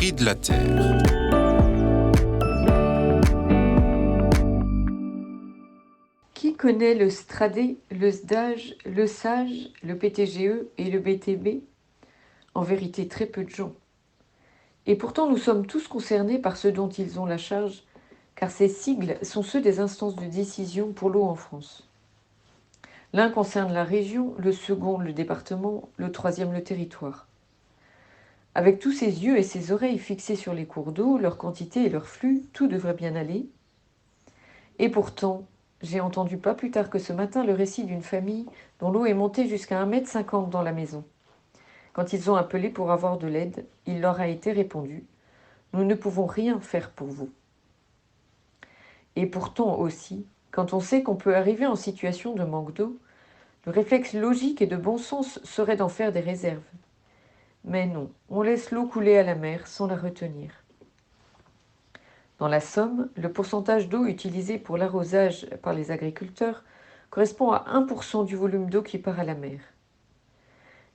prix de la terre. Qui connaît le STRADE, le SDAGE, le SAGE, le PTGE et le BTB? En vérité, très peu de gens. Et pourtant, nous sommes tous concernés par ce dont ils ont la charge, car ces sigles sont ceux des instances de décision pour l'eau en France. L'un concerne la région, le second le département, le troisième le territoire. Avec tous ces yeux et ces oreilles fixés sur les cours d'eau, leur quantité et leur flux, tout devrait bien aller. Et pourtant, j'ai entendu pas plus tard que ce matin le récit d'une famille dont l'eau est montée jusqu'à 1,50 m dans la maison. Quand ils ont appelé pour avoir de l'aide, il leur a été répondu « Nous ne pouvons rien faire pour vous ». Et pourtant aussi, quand on sait qu'on peut arriver en situation de manque d'eau, le réflexe logique et de bon sens serait d'en faire des réserves. Mais non, on laisse l'eau couler à la mer sans la retenir. Dans la Somme, le pourcentage d'eau utilisé pour l'arrosage par les agriculteurs correspond à 1% du volume d'eau qui part à la mer.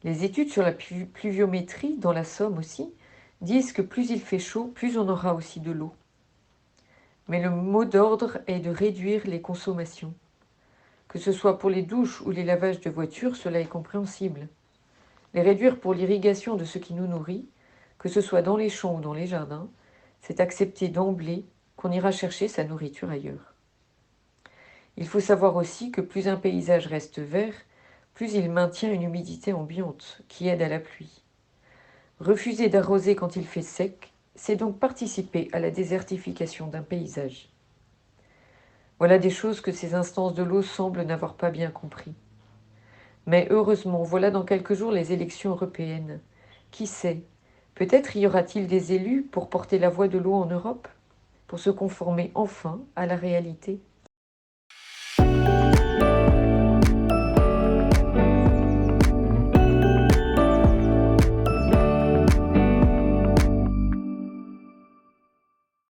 Les études sur la pluviométrie, dans la Somme aussi, disent que plus il fait chaud, plus on aura aussi de l'eau. Mais le mot d'ordre est de réduire les consommations. Que ce soit pour les douches ou les lavages de voitures, cela est compréhensible. Les réduire pour l'irrigation de ce qui nous nourrit, que ce soit dans les champs ou dans les jardins, c'est accepter d'emblée qu'on ira chercher sa nourriture ailleurs. Il faut savoir aussi que plus un paysage reste vert, plus il maintient une humidité ambiante qui aide à la pluie. Refuser d'arroser quand il fait sec, c'est donc participer à la désertification d'un paysage. Voilà des choses que ces instances de l'eau semblent n'avoir pas bien compris. Mais heureusement, voilà dans quelques jours les élections européennes. Qui sait, peut-être y aura-t-il des élus pour porter la voix de l'eau en Europe, pour se conformer enfin à la réalité.